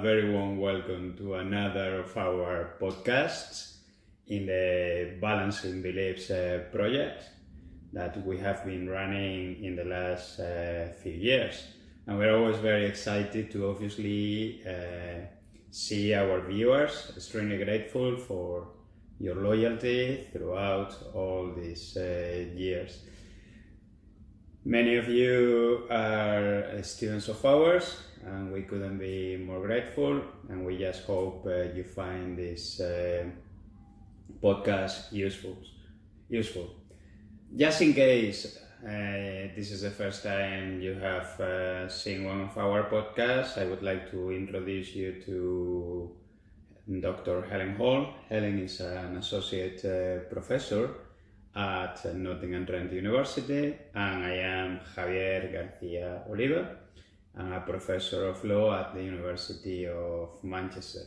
a very warm welcome to another of our podcasts in the Balancing Beliefs project that we have been running in the last few years. And we're always very excited to obviously see our viewers, extremely grateful for your loyalty throughout all these years. Many of you are students of ours, and we couldn't be more grateful, and we just hope you find this podcast useful. Just in case this is the first time you have seen one of our podcasts, I would like to introduce you to Dr. Helen Hall. Helen is an associate professor at Nottingham-Trent University, and I am Javier Garcia Oliva. I'm a professor of law at the University of Manchester.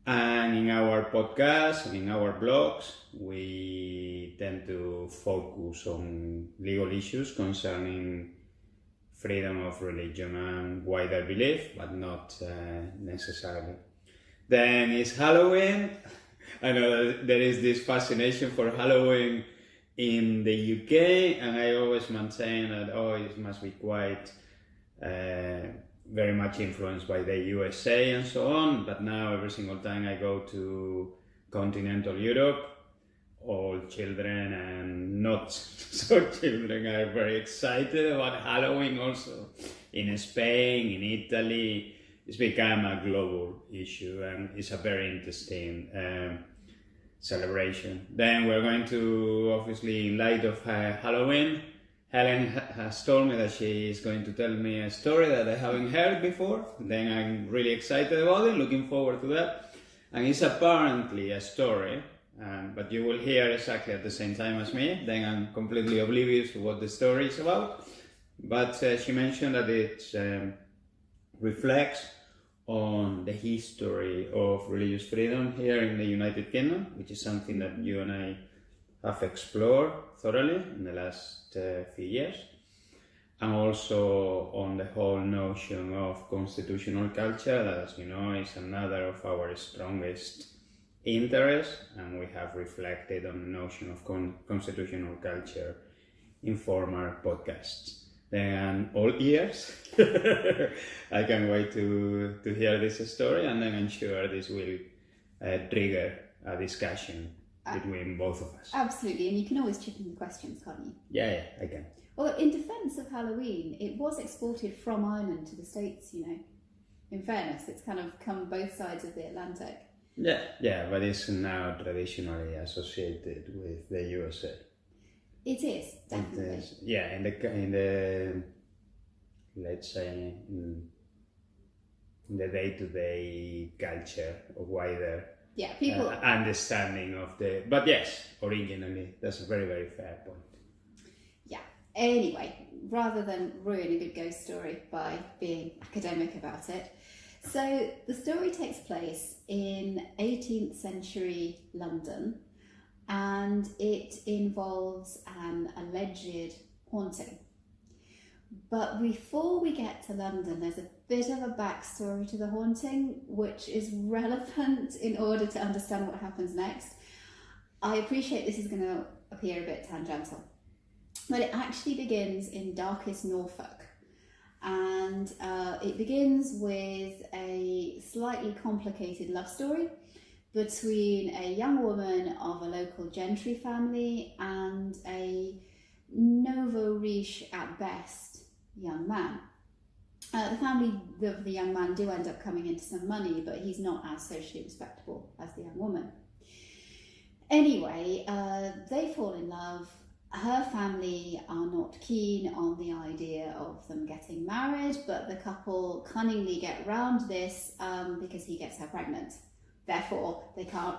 And in our podcast and in our blogs, we tend to focus on legal issues concerning freedom of religion and wider belief, but not necessarily. Then it's Halloween. I know that there is this fascination for Halloween in the UK, and I always maintain that it must be quite very much influenced by the USA and so on. But now every single time I go to continental Europe, all children and not so children are very excited about Halloween also. In Spain, in Italy, it's become a global issue, and it's a very interesting celebration. Then we're going to, obviously, in light of Halloween, Helen has told me that she is going to tell me a story that I haven't heard before. Then I'm really excited about it, looking forward to that. And it's apparently a story, but you will hear exactly at the same time as me. Then I'm completely oblivious to what the story is about. But she mentioned that it reflects on the history of religious freedom here in the United Kingdom, which is something that you and I have explored thoroughly in the last few years, and also on the whole notion of constitutional culture, that, as you know, is another of our strongest interests, and we have reflected on the notion of constitutional culture in former podcasts. Then all ears. I can't wait to hear this story, and then I'm sure this will trigger a discussion between both of us. Absolutely, and you can always chip in the questions, can't you? Yeah, I can. Well, in defence of Halloween, it was exported from Ireland to the States, you know. In fairness, it's kind of come both sides of the Atlantic. Yeah, but it's now traditionally associated with the USA. It is, definitely. In the let's say in the day-to-day culture of wider people understanding of the. But yes, originally, that's a very, very fair point. Yeah. Anyway, rather than ruin a good ghost story by being academic about it, so the story takes place in 18th century London, and it involves an alleged haunting. But before we get to London, there's a bit of a backstory to the haunting, which is relevant in order to understand what happens next. I appreciate this is going to appear a bit tangential, but it actually begins in darkest Norfolk. And it begins with a slightly complicated love story between a young woman of a local gentry family and a nouveau riche at best young man. The family of the young man do end up coming into some money, but he's not as socially respectable as the young woman. Anyway, they fall in love. Her family are not keen on the idea of them getting married, but the couple cunningly get round this because he gets her pregnant. Therefore,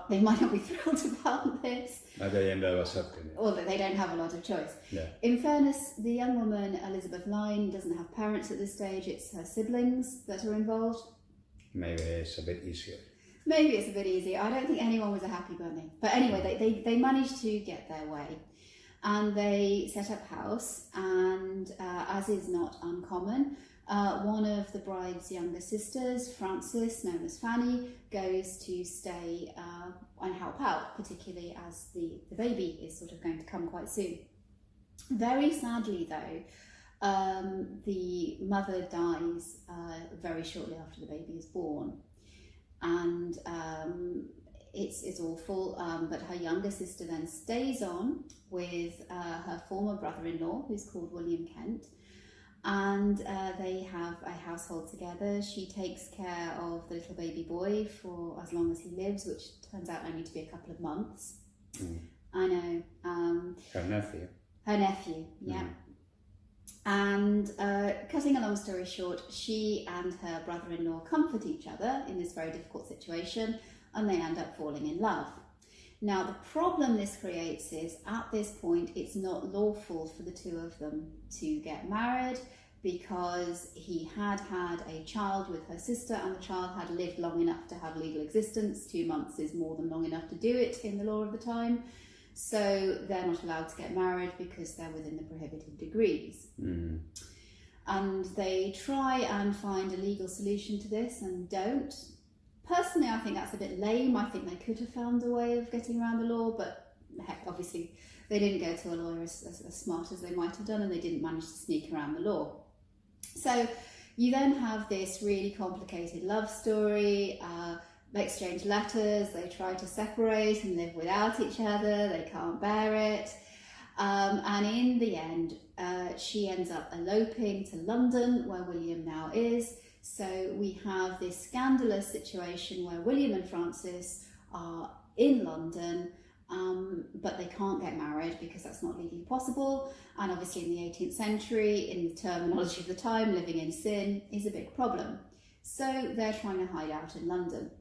they might not be thrilled about this. But they end up accepting it. Or that they don't have a lot of choice. Yeah. In fairness, the young woman, Elizabeth Lyne, doesn't have parents at this stage. It's her siblings that are involved. Maybe it's a bit easier. Maybe it's a bit easier. I don't think anyone was a happy bunny. But anyway, they managed to get their way. And they set up house, and as is not uncommon, One of the bride's younger sisters, Frances, known as Fanny, goes to stay and help out, particularly as the baby is sort of going to come quite soon. Very sadly, though, the mother dies very shortly after the baby is born, and it's awful, but her younger sister then stays on with her former brother-in-law, who's called William Kent, and they have a household together. She takes care of the little baby boy for as long as he lives, which turns out only to be a couple of months. I know. Her nephew. Her nephew, yeah. And cutting a long story short, she and her brother-in-law comfort each other in this very difficult situation, and they end up falling in love. Now, the problem this creates is, at this point, it's not lawful for the two of them to get married, because he had a child with her sister, and the child had lived long enough to have legal existence. 2 months is more than long enough to do it in the law of the time. So they're not allowed to get married because they're within the prohibited degrees. And they try and find a legal solution to this and don't. Personally, I think that's a bit lame. I think they could have found a way of getting around the law, but heck, obviously they didn't go to a lawyer as smart as they might have done, and they didn't manage to sneak around the law. So you then have this really complicated love story. They exchange letters, they try to separate and live without each other, they can't bear it. And in the end, she ends up eloping to London, where William now is. So we have this scandalous situation where William and Frances are in London, but they can't get married because that's not legally possible. And obviously in the 18th century, in the terminology of the time, living in sin is a big problem. So they're trying to hide out in London.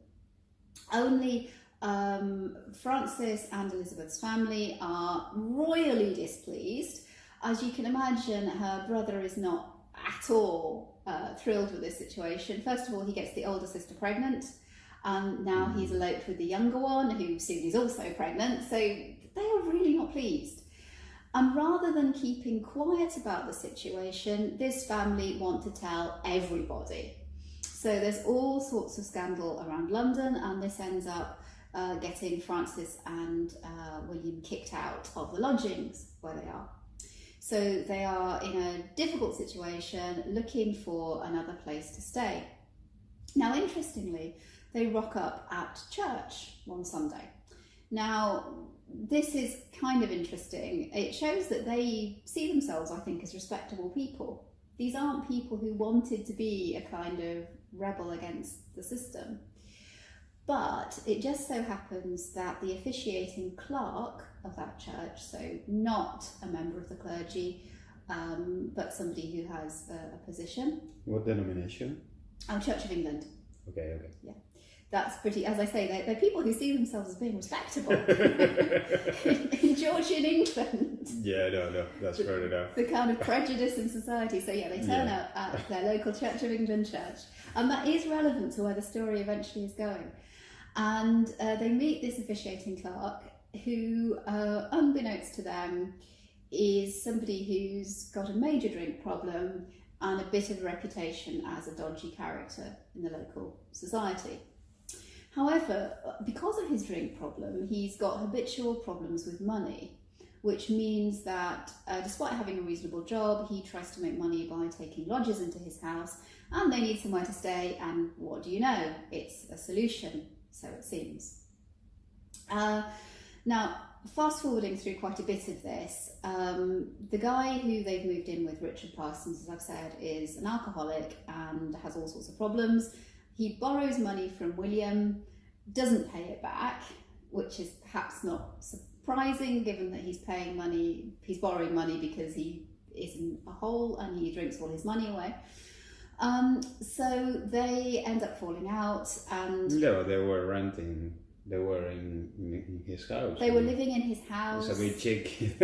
Only Frances and Elizabeth's family are royally displeased. As you can imagine, her brother is not at all thrilled with this situation. First of all, he gets the older sister pregnant, and now he's eloped with the younger one, who soon is also pregnant, so they are really not pleased. And rather than keeping quiet about the situation, this family want to tell everybody. So there's all sorts of scandal around London, and this ends up getting Frances and William kicked out of the lodgings where they are. So they are in a difficult situation, looking for another place to stay. Now, interestingly, they rock up at church one Sunday. Now, this is kind of interesting. It shows that they see themselves, I think, as respectable people. These aren't people who wanted to be a kind of rebel against the system. But it just so happens that the officiating clerk of that church, so not a member of the clergy, but somebody who has a position. What denomination? Oh, Church of England. Okay. Yeah. That's pretty, as I say, they're people who see themselves as being respectable in Georgian England. Yeah, no, that's fair enough. The kind of prejudice in society. So yeah, they turn up at their local Church of England church. And that is relevant to where the story eventually is going. And they meet this officiating clerk who, unbeknownst to them, is somebody who's got a major drink problem and a bit of a reputation as a dodgy character in the local society. However, because of his drink problem, he's got habitual problems with money, which means that despite having a reasonable job, he tries to make money by taking lodgers into his house, and they need somewhere to stay, and what do you know? It's a solution, so it seems. Now, fast forwarding through quite a bit of this, the guy who they've moved in with, Richard Parsons, as I've said, is an alcoholic and has all sorts of problems. He borrows money from William, doesn't pay it back, which is perhaps not surprising given that he's borrowing money because he is in a hole and he drinks all his money away. So they end up falling out, and no, they were renting. They were in his house. They were living in his house. It's a bit cheeky.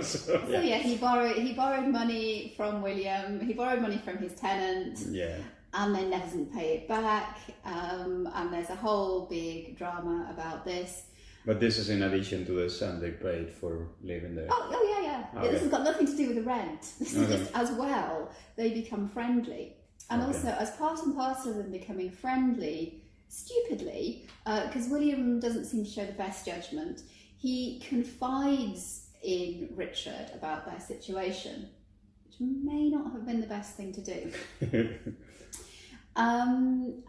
So yeah, he borrowed money from William. He borrowed money from his tenant. Yeah. And then doesn't pay it back. And there's a whole big drama about this. But this is in addition to the sum they paid for living there. Oh yeah. Okay. This has got nothing to do with the rent. This is just as well. They become friendly. And also, as part and parcel of them becoming friendly, stupidly, because William doesn't seem to show the best judgment, he confides in Richard about their situation, which may not have been the best thing to do. And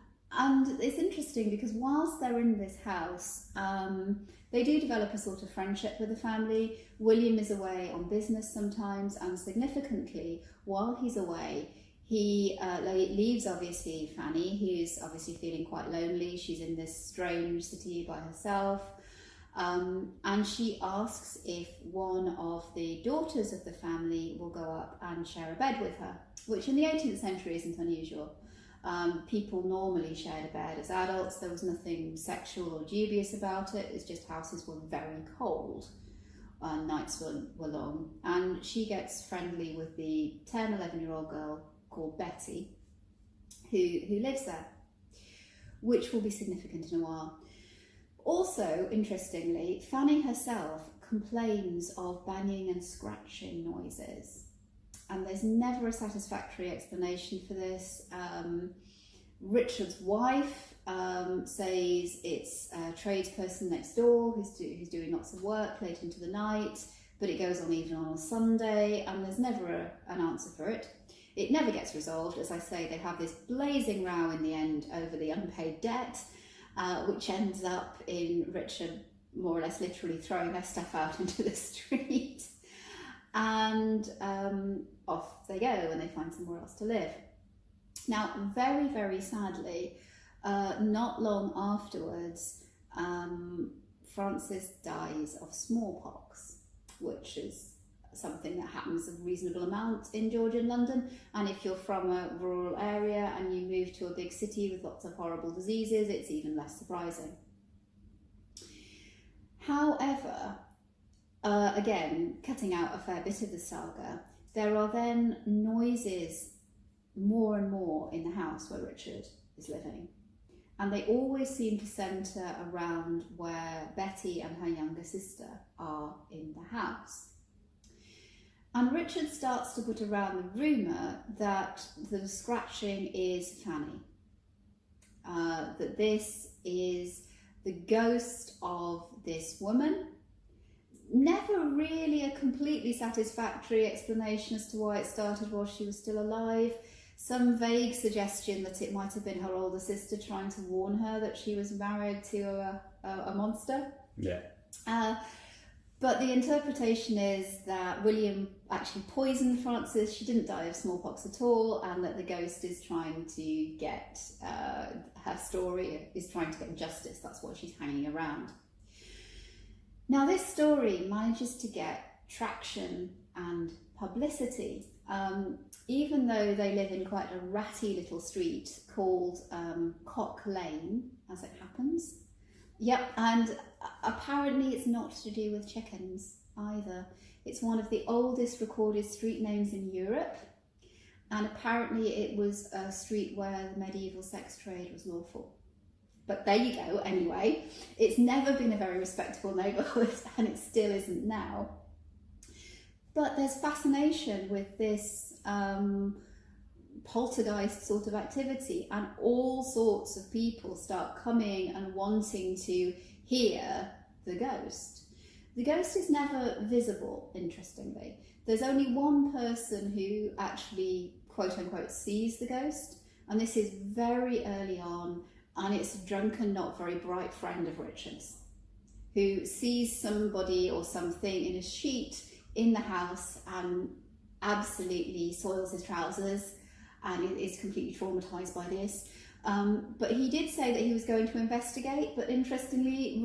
it's interesting because whilst they're in this house, they do develop a sort of friendship with the family. William is away on business sometimes, and significantly, while he's away, he leaves, obviously, Fanny, who's obviously feeling quite lonely. She's in this strange city by herself. And she asks if one of the daughters of the family will go up and share a bed with her, which in the 18th century isn't unusual. People normally shared a bed as adults. There was nothing sexual or dubious about it. It's just houses were very cold and nights were long. And she gets friendly with the 10, 11-year-old girl called Betty, who lives there, which will be significant in a while. Also, interestingly, Fanny herself complains of banging and scratching noises, and there's never a satisfactory explanation for this. Richard's wife says it's a tradesperson next door who's doing lots of work late into the night, but it goes on even on a Sunday, and there's never an answer for it. It never gets resolved. As I say, they have this blazing row in the end over the unpaid debt, which ends up in Richard more or less literally throwing their stuff out into the street. And off they go and they find somewhere else to live. Now, very, very sadly, not long afterwards, Francis dies of smallpox, which is something that happens a reasonable amount in Georgian London. And if you're from a rural area and you move to a big city with lots of horrible diseases, it's even less surprising. However, again, cutting out a fair bit of the saga, there are then noises more and more in the house where Richard is living. And they always seem to centre around where Betty and her younger sister are in the house. And Richard starts to put around the rumour that the scratching is Fanny, that this is the ghost of this woman. Never really a completely satisfactory explanation as to why it started while she was still alive. Some vague suggestion that it might have been her older sister trying to warn her that she was married to a monster. Yeah. But the interpretation is that William actually poisoned Frances. She didn't die of smallpox at all, and that the ghost is trying to get her story, is trying to get justice. That's why she's hanging around. Now, this story manages to get traction and publicity, even though they live in quite a ratty little street called Cock Lane, as it happens. Yep, and apparently it's not to do with chickens either. It's one of the oldest recorded street names in Europe, and apparently it was a street where the medieval sex trade was lawful. But there you go, anyway. It's never been a very respectable neighbourhood, and it still isn't now. But there's fascination with this poltergeist sort of activity, and all sorts of people start coming and wanting to hear the ghost. The ghost is never visible, interestingly. There's only one person who actually, quote unquote, sees the ghost, and this is very early on, and it's a drunken, not very bright friend of Richard's, who sees somebody or something in a sheet in the house and absolutely soils his trousers and is completely traumatised by this. But he did say that he was going to investigate, but interestingly,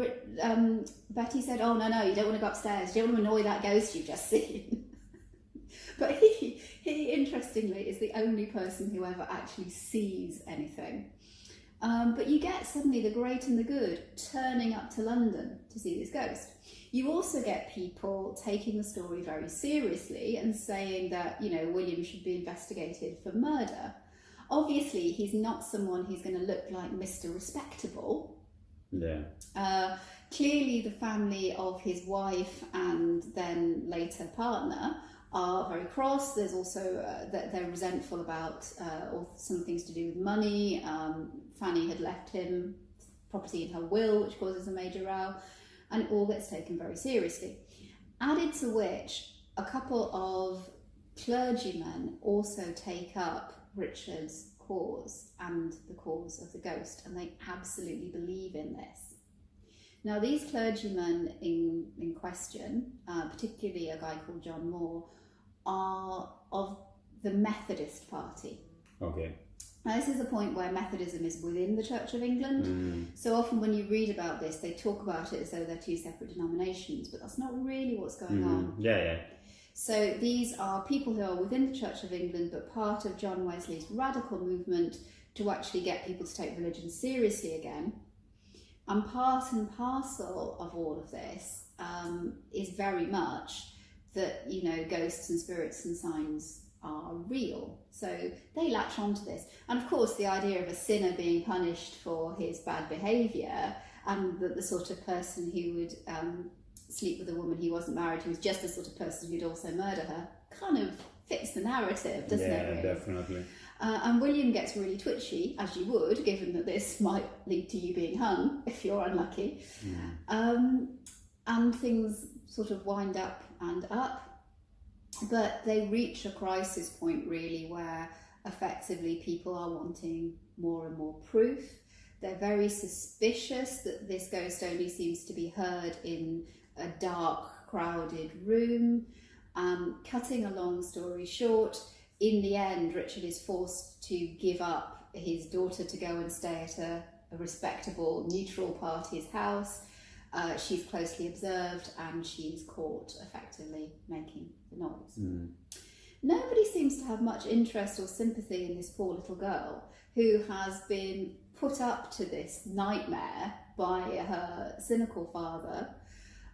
Betty said, oh, no, you don't want to go upstairs, you don't want to annoy that ghost you've just seen. But he interestingly is the only person who ever actually sees anything. But you get suddenly the great and the good turning up to London to see this ghost. You also get people taking the story very seriously and saying that, you know, William should be investigated for murder. Obviously, he's not someone who's going to look like Mr. Respectable. Yeah. Clearly, the family of his wife and then later partner are very cross. There's also that they're resentful about or some things to do with money. Fanny had left him property in her will, which causes a major row, and it all gets taken very seriously. Added to which, a couple of clergymen also take up Richard's cause and the cause of the ghost, and they absolutely believe in this. Now, these clergymen in question, particularly a guy called John Moore, are of the Methodist party. Okay. Now, this is a point where Methodism is within the Church of England. So often when you read about this, they talk about it as though they're two separate denominations, but that's not really what's going on. Yeah. So these are people who are within the Church of England, but part of John Wesley's radical movement to actually get people to take religion seriously again. And part and parcel of all of this is very much that, you know, ghosts and spirits and signs are real. So they latch onto this. And of course, the idea of a sinner being punished for his bad behaviour, and that the sort of person who would sleep with a woman he wasn't married to was just the sort of person who'd also murder her, kind of fits the narrative, doesn't it? Yeah, definitely. And William gets really twitchy, as you would, given that this might lead to you being hung if you're unlucky. And things sort of wind up and up. But they reach a crisis point, really, where effectively people are wanting more and more proof. They're very suspicious that this ghost only seems to be heard in a dark, crowded room. Cutting a long story short, in the end, Richard is forced to give up his daughter to go and stay at a respectable, neutral party's house. She's closely observed and she's caught effectively making the noise. Nobody seems to have much interest or sympathy in this poor little girl who has been put up to this nightmare by her cynical father,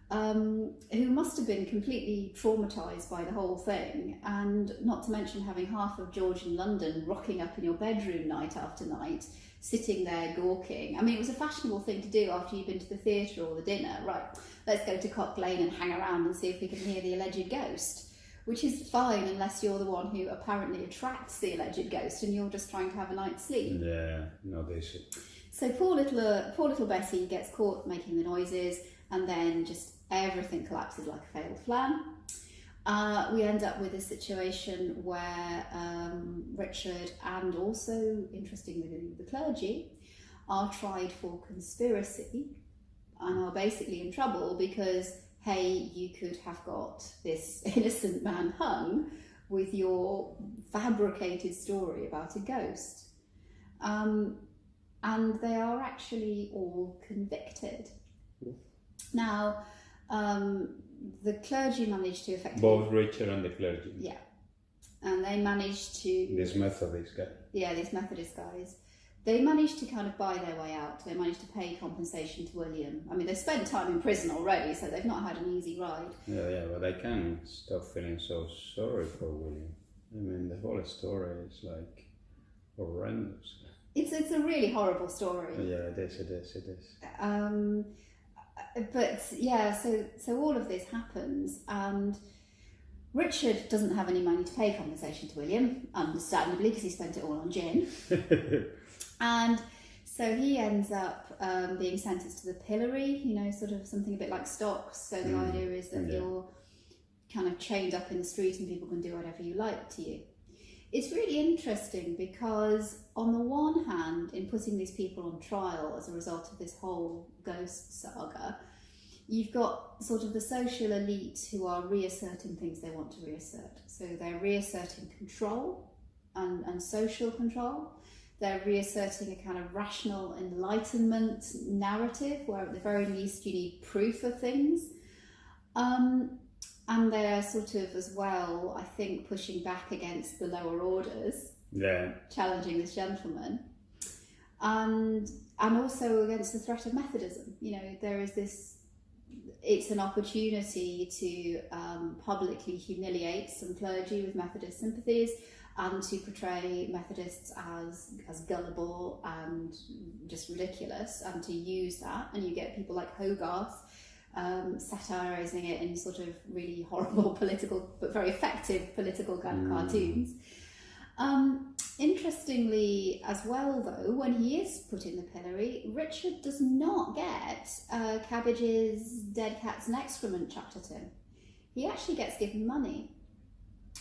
who must have been completely traumatised by the whole thing, and not to mention having half of Georgian London rocking up in your bedroom night after night, sitting there gawking. I mean, it was a fashionable thing to do after you'd been to the theatre or the dinner. Right, let's go to Cock Lane and hang around and see if we can hear the alleged ghost, which is fine unless you're the one who apparently attracts the alleged ghost and you're just trying to have a night's sleep. Yeah, no, they should. So poor little Bessie gets caught making the noises, and then just everything collapses like a failed plan. We end up with a situation where Richard and also, interestingly, the clergy are tried for conspiracy and are basically in trouble because, hey, you could have got this innocent man hung with your fabricated story about a ghost. And they are actually all convicted. Now, the clergy managed to effectively... Both Richard and the clergy. Yeah. And they managed to... This Methodist guy. Yeah, these Methodist guys. They managed to kind of buy their way out. They managed to pay compensation to William. I mean, they've spent time in prison already, so they've not had an easy ride. Yeah, but I can't stop feeling so sorry for William. I mean, the whole story is like horrendous. It's a really horrible story. Yeah, it is. But yeah, so all of this happens, and Richard doesn't have any money to pay compensation to William, understandably, because he spent it all on gin. And so he ends up being sentenced to the pillory, you know, sort of something a bit like stocks. So the idea is that you're kind of chained up in the street and people can do whatever you like to you. It's really interesting because on the one hand, in putting these people on trial as a result of this whole ghost saga, you've got sort of the social elite who are reasserting things they want to reassert. So they're reasserting control and social control. They're reasserting a kind of rational enlightenment narrative where at the very least you need proof of things. And they're sort of as well, I think, pushing back against the lower orders, challenging this gentleman, and also against the threat of Methodism. You know, there is this, it's an opportunity to publicly humiliate some clergy with Methodist sympathies and to portray Methodists as gullible and just ridiculous, and to use that, and you get people like Hogarth satirising it in sort of really horrible political, but very effective political kind of cartoons. Interestingly as well though, when he is put in the pillory, Richard does not get Cabbage's Dead Cat's and Excrement chucked at him. He actually gets given money.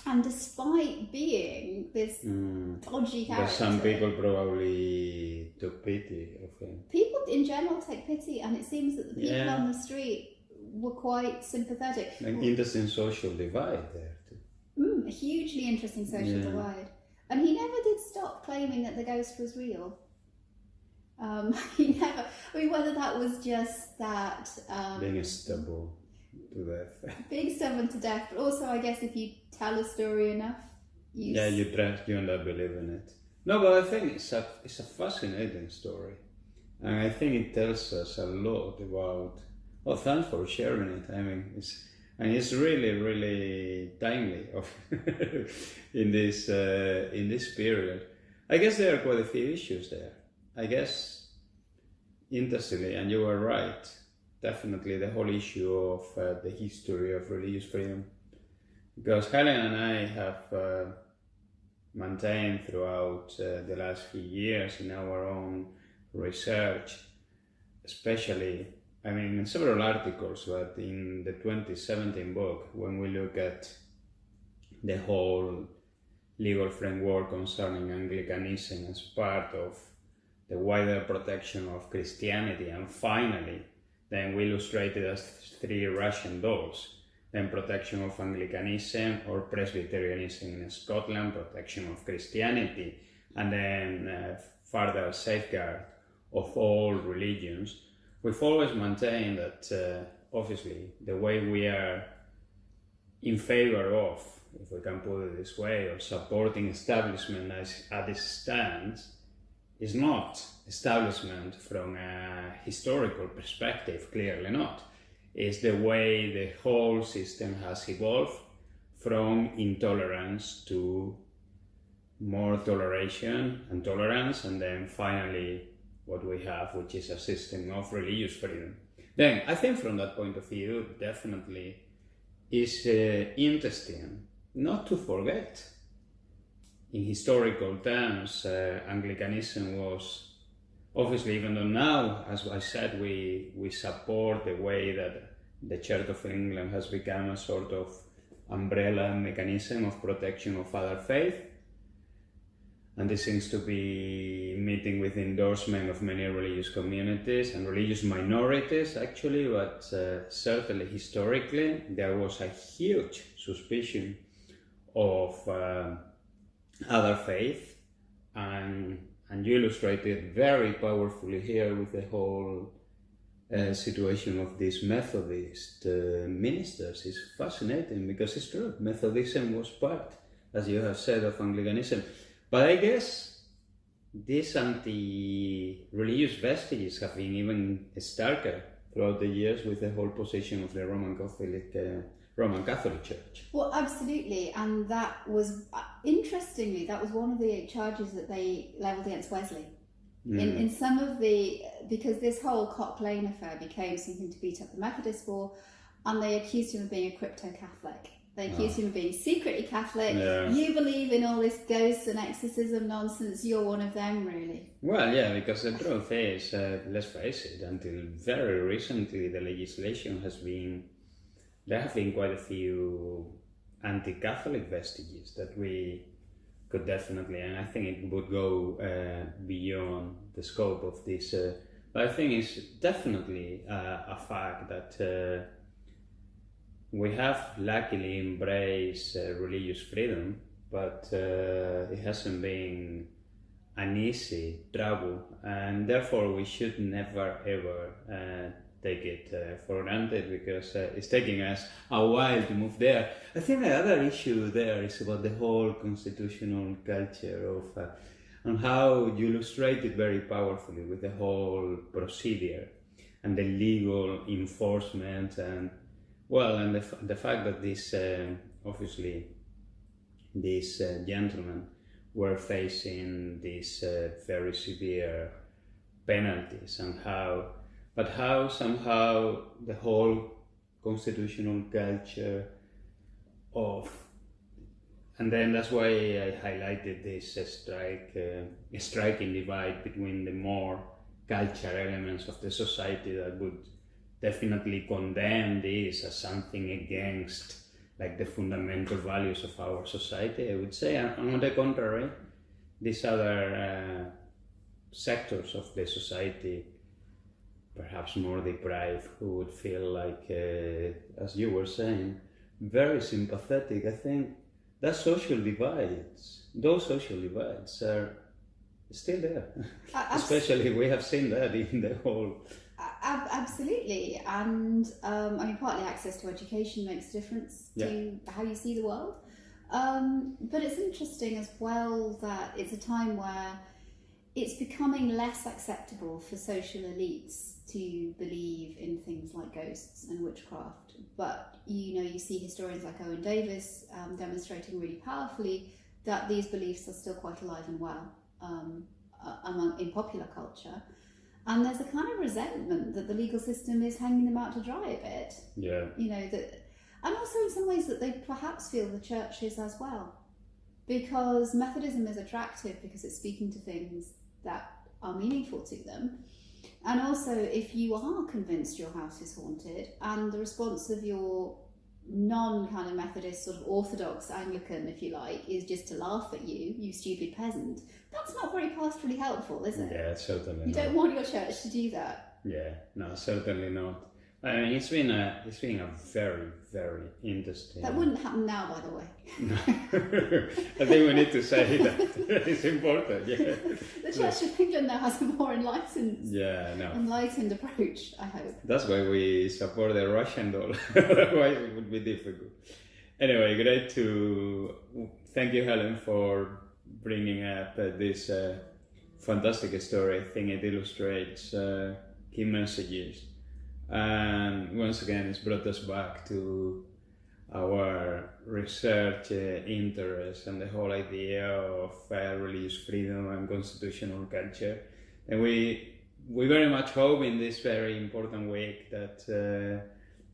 And despite being this dodgy character... But some people probably took pity of him. People in general take pity, and it seems that the people on the street were quite sympathetic. An interesting social divide there too. A hugely interesting social divide. And he never did stop claiming that the ghost was real. He never... I mean, whether that was just that... being stubborn to death. Being stubborn to death, but also I guess if you tell a story enough, you end up believing it. No, but I think it's a fascinating story. And I think it tells us a lot about... Well, thanks for sharing it. I mean, it's really, really timely in this period. I guess there are quite a few issues there. I guess, interestingly, and you are right, definitely the whole issue of the history of religious freedom. Because Helen and I have maintained throughout the last few years in our own research, especially, I mean, in several articles, but in the 2017 book, when we look at the whole legal framework concerning Anglicanism as part of the wider protection of Christianity, and finally, then we illustrated as three Russian dolls, then protection of Anglicanism or Presbyterianism in Scotland, protection of Christianity, and then further safeguard of all religions. We've always maintained that, obviously, the way we are in favor of, if we can put it this way, or supporting establishment as it stands, is not establishment from a historical perspective, clearly not. It's the way the whole system has evolved from intolerance to more toleration and tolerance, and then finally what we have, which is a system of religious freedom. Then, I think from that point of view, definitely is interesting not to forget. In historical terms, Anglicanism was, obviously, even though now, as I said, we support the way that the Church of England has become a sort of umbrella mechanism of protection of other faith. And this seems to be meeting with endorsement of many religious communities and religious minorities, actually, but certainly historically there was a huge suspicion of other faith, and you illustrated very powerfully here with the whole situation of these Methodist ministers. Is fascinating because it's true, Methodism was part, as you have said, of Anglicanism. But I guess these anti-religious vestiges have been even starker throughout the years with the whole position of the Roman Catholic Church. Well, absolutely, and that was, interestingly, that was one of the charges that they levelled against Wesley. In some of because this whole Cock Lane affair became something to beat up the Methodists for, and they accused him of being a crypto-Catholic. They accused him of being secretly Catholic. Yeah. You believe in all this ghosts and exorcism nonsense, you're one of them, really. Well, yeah, because the truth is, let's face it, until very recently the legislation has been, there have been quite a few anti-Catholic vestiges that we could definitely, and I think it would go beyond the scope of this, but I think it's definitely a fact that we have luckily embraced religious freedom, but it hasn't been an easy trouble, and therefore we should never ever take it for granted, because it's taking us a while to move there. I think the other issue there is about the whole constitutional culture of and how you illustrate it very powerfully with the whole procedure and the legal enforcement, and well, and the fact that this obviously these gentlemen were facing these very severe penalties, and how but how somehow the whole constitutional culture of, and then that's why I highlighted this striking divide between the more cultural elements of the society that would definitely condemn this as something against like the fundamental values of our society, I would say, and on the contrary, these other sectors of the society, perhaps more deprived, who would feel like, as you were saying, very sympathetic. I think those social divides are still there. Especially, we have seen that in the whole. Absolutely, and I mean, partly access to education makes a difference to how you see the world. But it's interesting as well that it's a time where it's becoming less acceptable for social elites to believe in things like ghosts and witchcraft. But you see historians like Owen Davis demonstrating really powerfully that these beliefs are still quite alive and well in popular culture. And there's a kind of resentment that the legal system is hanging them out to dry a bit. Yeah. And also in some ways that they perhaps feel the church is as well. Because Methodism is attractive because it's speaking to things that are meaningful to them. And also, if you are convinced your house is haunted, and the response of your non-kind of Methodist, sort of Orthodox Anglican, if you like, is just to laugh at you stupid peasant, that's not very pastorally helpful, is it? Yeah, certainly You don't want your church to do that. Yeah, no, certainly not. I mean, it's been a very, very interesting. That wouldn't happen now, by the way. No. I think we need to say that. It's important. Yeah. The Church of England now has a more enlightened approach, I hope. That's why we support the Russian dollar. Otherwise, it would be difficult. Anyway, great to thank you, Helen, for bringing up this fantastic story. I think it illustrates key messages. And once again, it's brought us back to our research interest and the whole idea of religious freedom and constitutional culture. And we very much hope in this very important week that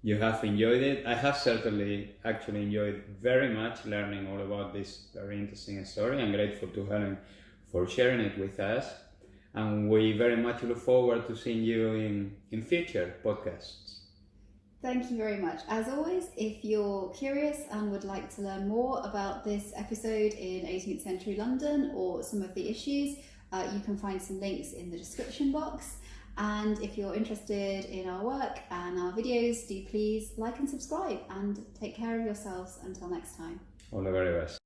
you have enjoyed it. I have certainly actually enjoyed very much learning all about this very interesting story. I'm grateful to Helen for sharing it with us. And we very much look forward to seeing you in future podcasts. Thank you very much. As always, if you're curious and would like to learn more about this episode in 18th century London or some of the issues, you can find some links in the description box. And if you're interested in our work and our videos, do please like and subscribe, and take care of yourselves until next time. All the very best.